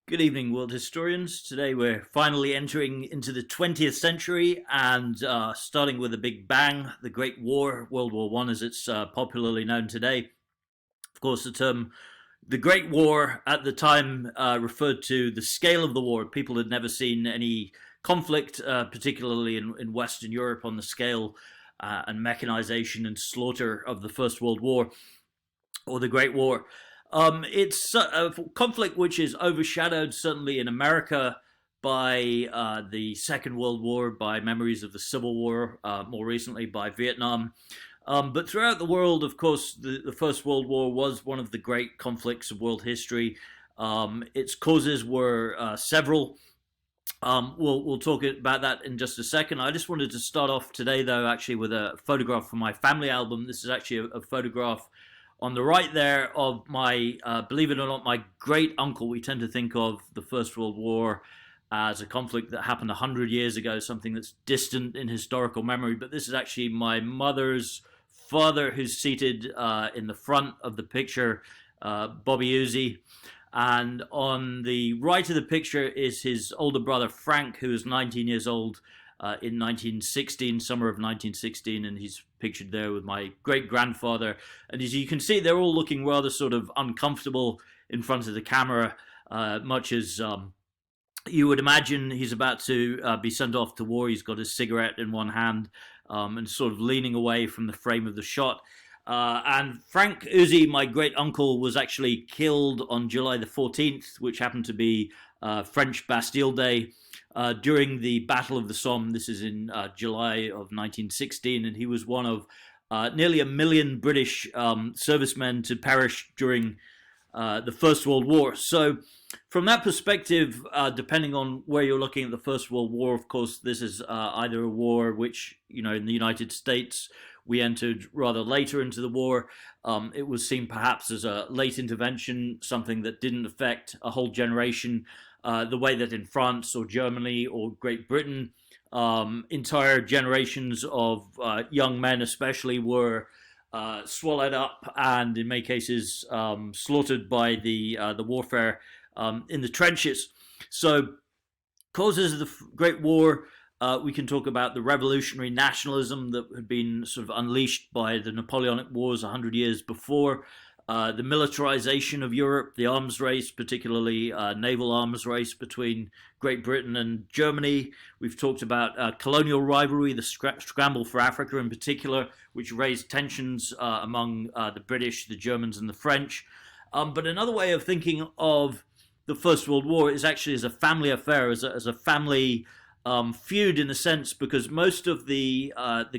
Good evening, world historians. Today we're finally entering into the 20th century and starting with a big bang, the Great War, World War One, as it's popularly known today. Of course, the term the Great War at the time referred to the scale of the war. People had never seen any conflict, particularly in Western Europe, on the scale and mechanization and slaughter of the First World War or the Great War. It's a conflict which is overshadowed, certainly in America, by the Second World War, by memories of the Civil War, more recently by Vietnam. But throughout the world, of course, the First World War was one of the great conflicts of world history. Its causes were several. We'll talk about that in just a second. I just wanted to start off today, though, actually with a photograph from my family album. This is actually a photograph on the right there of my, believe it or not, my great uncle. We tend to think of the First World War as a conflict that happened 100 years ago, something that's distant in historical memory. But this is actually my mother's father, who's seated in the front of the picture, Bobby Uzi. And on the right of the picture is his older brother, Frank, who is 19 years old in 1916, summer of 1916, and he's pictured there with my great-grandfather. And as you can see, they're all looking rather sort of uncomfortable in front of the camera, much as you would imagine he's about to be sent off to war. He's got his cigarette in one hand and sort of leaning away from the frame of the shot. And Frank Uzi, my great uncle, was actually killed on July the 14th, which happened to be French Bastille Day, during the Battle of the Somme. This is in July of 1916, and he was one of nearly 1 million British servicemen to perish during the First World War. So from that perspective, depending on where you're looking at the First World War, of course, this is either a war which, in the United States, we entered rather later into the war. It was seen perhaps as a late intervention, something that didn't affect a whole generation, the way that in France or Germany or Great Britain, entire generations of young men especially were swallowed up and in many cases slaughtered by the warfare in the trenches. So causes of the Great War, we can talk about the revolutionary nationalism that had been sort of unleashed by the Napoleonic Wars 100 years before, the militarization of Europe, the arms race, particularly naval arms race between Great Britain and Germany. We've talked about colonial rivalry, the scramble for Africa in particular, which raised tensions among the British, the Germans, and the French. But another way of thinking of the First World War is actually as a family affair, as a family feud in a sense, because most of the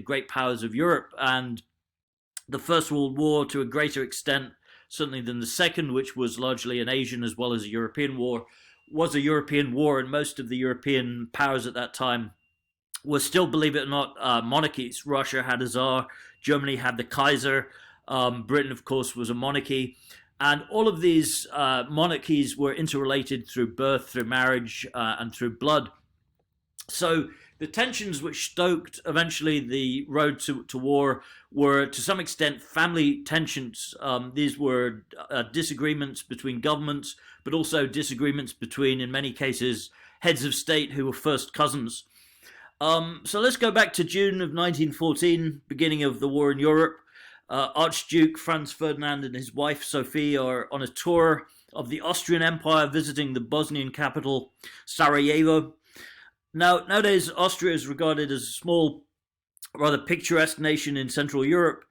great powers of Europe and the First World War, to a greater extent, certainly than the Second, which was largely an Asian as well as a European war, was a European war, and most of the European powers at that time were still, believe it or not, monarchies. Russia had a Tsar, Germany had the Kaiser, Britain, of course, was a monarchy. And all of these monarchies were interrelated through birth, through marriage, and through blood. So the tensions which stoked eventually the road to war were to some extent family tensions. These were disagreements between governments, but also disagreements between, in many cases, heads of state who were first cousins. So let's go back to June of 1914, beginning of the war in Europe. Archduke Franz Ferdinand and his wife Sophie are on a tour of the Austrian Empire, visiting the Bosnian capital, Sarajevo. Now, nowadays, Austria is regarded as a small, rather picturesque nation in Central Europe.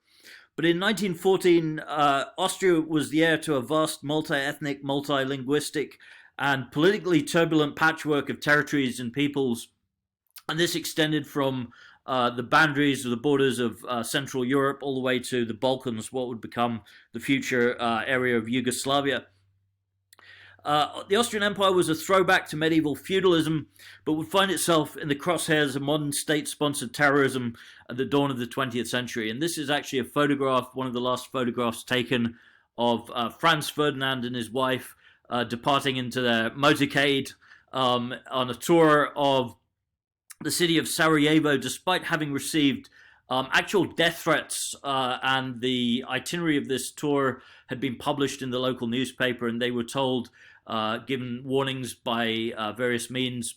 But in 1914, Austria was the heir to a vast multi-ethnic, multi-linguistic, and politically turbulent patchwork of territories and peoples. And this extended from the boundaries or the borders of Central Europe all the way to the Balkans, what would become the future area of Yugoslavia. The Austrian Empire was a throwback to medieval feudalism, but would find itself in the crosshairs of modern state-sponsored terrorism at the dawn of the 20th century. And this is actually a photograph, one of the last photographs taken of Franz Ferdinand and his wife departing into their motorcade on a tour of the city of Sarajevo, despite having received actual death threats, and the itinerary of this tour had been published in the local newspaper, and they were told given warnings by various means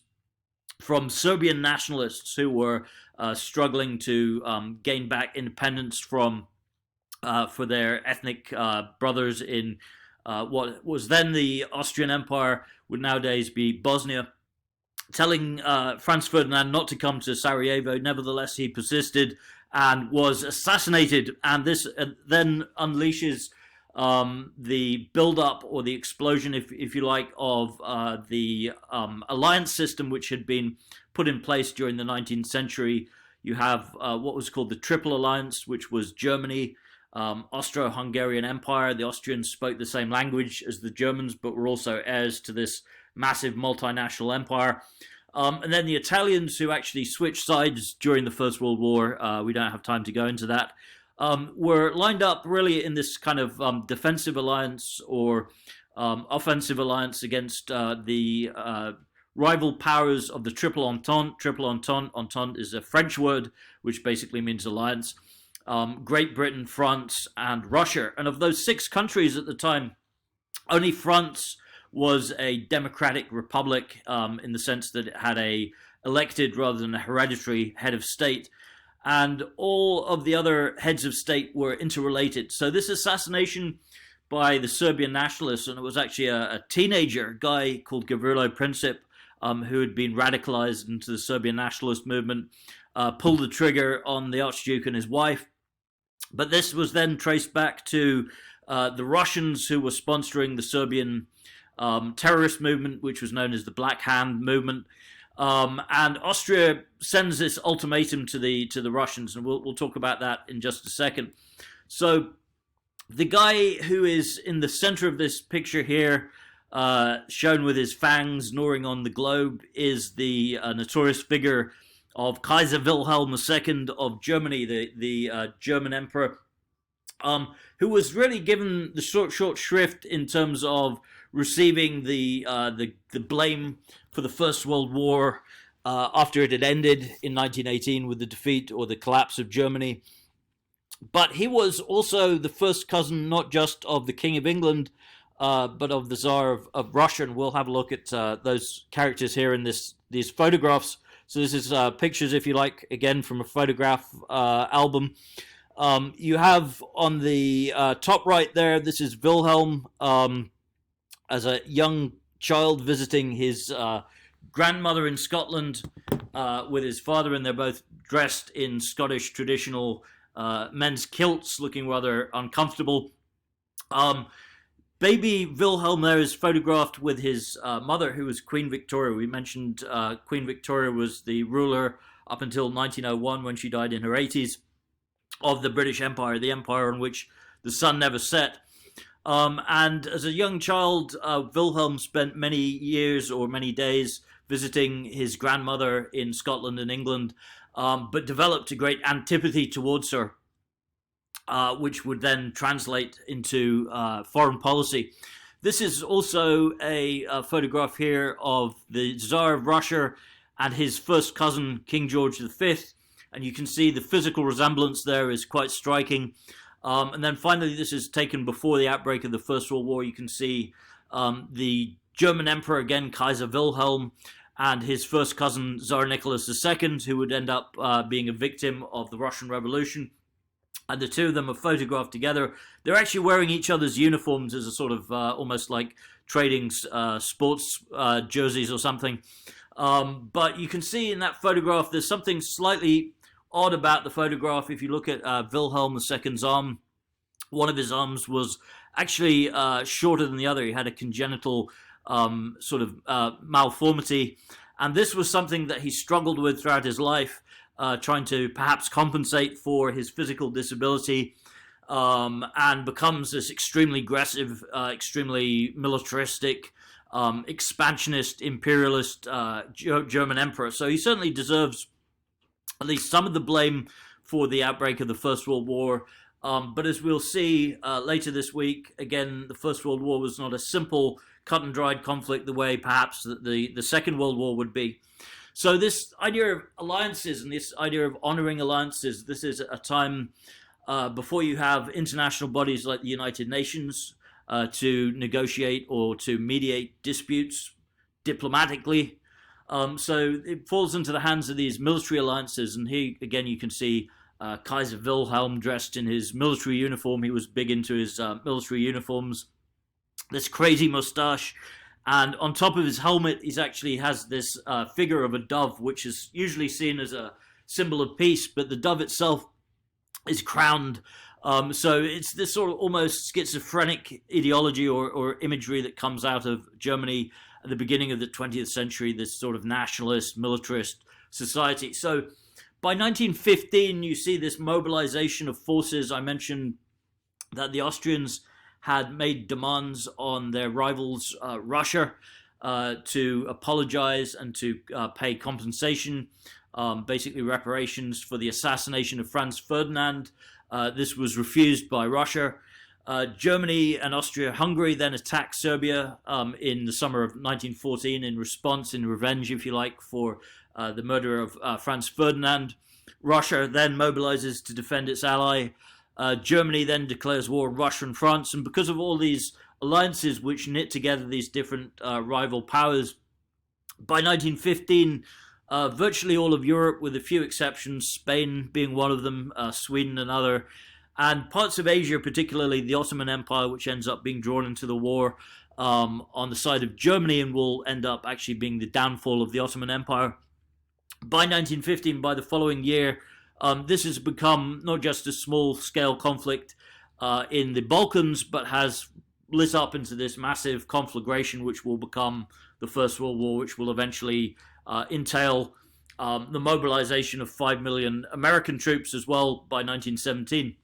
from Serbian nationalists who were struggling to gain back independence from for their ethnic brothers in what was then the Austrian Empire, would nowadays be Bosnia, telling Franz Ferdinand not to come to Sarajevo. Nevertheless, he persisted and was assassinated, and this then unleashes the build-up or the explosion, if you like, of the alliance system which had been put in place during the 19th century. You have what was called the Triple Alliance, which was Germany, Austro-Hungarian Empire. The Austrians spoke the same language as the Germans, but were also heirs to this massive multinational empire. And then the Italians, who actually switched sides during the First World War, we don't have time to go into that, were lined up really in this kind of defensive alliance or offensive alliance against the rival powers of the Triple Entente. Triple Entente, Entente is a French word which basically means alliance. Great Britain, France, and Russia. And of those 6 countries at the time, only France was a democratic republic in the sense that it had a elected rather than a hereditary head of state. And all of the other heads of state were interrelated. So this assassination by the Serbian nationalists, and it was actually a teenager guy called Gavrilo Princip, who had been radicalized into the Serbian nationalist movement, pulled the trigger on the Archduke and his wife. But this was then traced back to the Russians who were sponsoring the Serbian terrorist movement, which was known as the Black Hand movement. And Austria sends this ultimatum to the Russians, and we'll talk about that in just a second. So the guy who is in the center of this picture here, shown with his fangs gnawing on the globe, is the notorious figure of Kaiser Wilhelm II of Germany, the German emperor, who was really given the short shrift in terms of receiving the blame for the First World War after it had ended in 1918 with the defeat or the collapse of Germany. But he was also the first cousin not just of the King of England, but of the Tsar of Russia. And we'll have a look at those characters here in these photographs. So this is pictures, if you like, again from a photograph album. You have on the top right there, this is Wilhelm as a young child visiting his grandmother in Scotland with his father, and they're both dressed in Scottish traditional men's kilts, looking rather uncomfortable. Baby Wilhelm there is photographed with his mother, who was Queen Victoria. We mentioned Queen Victoria was the ruler up until 1901, when she died in her 80s, of the British Empire, the empire on which the sun never set. And as a young child, Wilhelm spent many years or many days visiting his grandmother in Scotland and England, but developed a great antipathy towards her, which would then translate into foreign policy. This is also a photograph here of the Tsar of Russia and his first cousin, King George V. And you can see the physical resemblance there is quite striking. And then finally, this is taken before the outbreak of the First World War. You can see the German Emperor, again, Kaiser Wilhelm, and his first cousin, Tsar Nicholas II, who would end up being a victim of the Russian Revolution. And the two of them are photographed together. They're actually wearing each other's uniforms as a sort of almost like trading sports jerseys or something. But you can see in that photograph there's something slightly odd about the photograph. If you look at Wilhelm II's arm, one of his arms was actually shorter than the other. He had a congenital sort of malformity. And this was something that he struggled with throughout his life, trying to perhaps compensate for his physical disability, and becomes this extremely aggressive, extremely militaristic, expansionist, imperialist German emperor. So he certainly deserves at least some of the blame for the outbreak of the First World War. But as we'll see later this week, again, the First World War was not a simple cut and dried conflict the way perhaps the Second World War would be. So this idea of alliances and this idea of honoring alliances, this is a time before you have international bodies like the United Nations, to negotiate or to mediate disputes diplomatically. So it falls into the hands of these military alliances. And here, again, you can see Kaiser Wilhelm dressed in his military uniform. He was big into his military uniforms. This crazy mustache. And on top of his helmet, he actually has this figure of a dove, which is usually seen as a symbol of peace. But the dove itself is crowned. So it's this sort of almost schizophrenic ideology or imagery that comes out of Germany at the beginning of the 20th century, this sort of nationalist, militarist society. So by 1915, you see this mobilization of forces. I mentioned that the Austrians had made demands on their rivals, Russia, to apologize and to pay compensation, basically reparations for the assassination of Franz Ferdinand. This was refused by Russia. Germany and Austria-Hungary then attacked Serbia in the summer of 1914 in response, in revenge, if you like, for the murder of Franz Ferdinand. Russia then mobilizes to defend its ally. Germany then declares war on Russia and France. And because of all these alliances which knit together these different rival powers, by 1915, virtually all of Europe, with a few exceptions, Spain being one of them, Sweden another, and parts of Asia, particularly the Ottoman Empire, which ends up being drawn into the war on the side of Germany and will end up actually being the downfall of the Ottoman Empire. By 1915, by the following year, this has become not just a small-scale conflict in the Balkans, but has lit up into this massive conflagration, which will become the First World War, which will eventually entail the mobilization of 5 million American troops as well by 1917.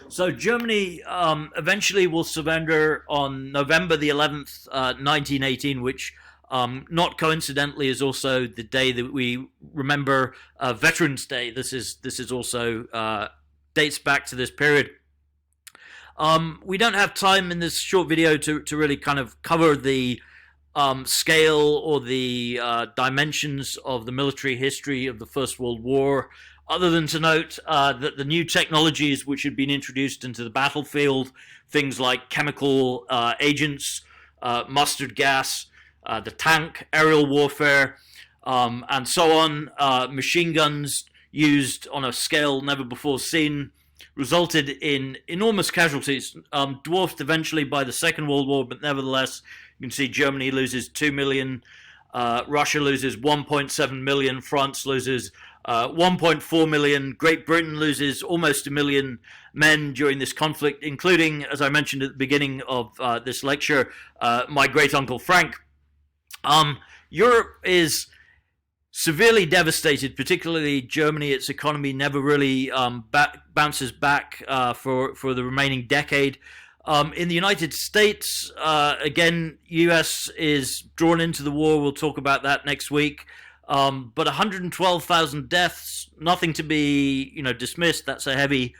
So Germany eventually will surrender on November the 11th, 1918, which not coincidentally is also the day that we remember Veterans Day. This is also dates back to this period. We don't have time in this short video to really kind of cover the scale or the dimensions of the military history of the First World War, other than to note that the new technologies which had been introduced into the battlefield, things like chemical agents, mustard gas, the tank, aerial warfare, and so on, machine guns used on a scale never before seen, resulted in enormous casualties, dwarfed eventually by the Second World War, but nevertheless, you can see Germany loses 2 million, Russia loses 1.7 million, France loses 1.4 million, Great Britain loses almost 1 million men during this conflict, including, as I mentioned at the beginning of this lecture, my great-uncle Frank. Europe is severely devastated, particularly Germany. Its economy never really bounces back for the remaining decade. In the United States, again, US is drawn into the war. We'll talk about that next week. But 112,000 deaths, nothing to be, dismissed. That's a heavy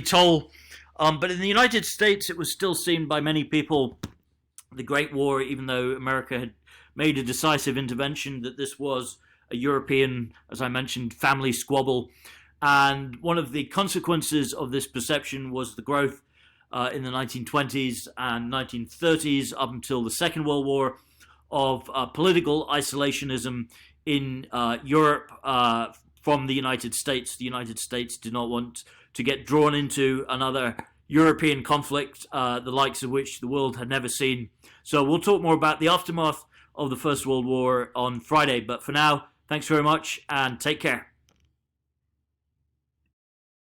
toll. But in the United States, it was still seen by many people, the Great War, even though America had made a decisive intervention, that this was a European, as I mentioned, family squabble. And one of the consequences of this perception was the growth in the 1920s and 1930s up until the Second World War of political isolationism in Europe from the United States. The United States did not want to get drawn into another European conflict, the likes of which the world had never seen. So we'll talk more about the aftermath of the First World War on Friday. But for now, thanks very much and take care.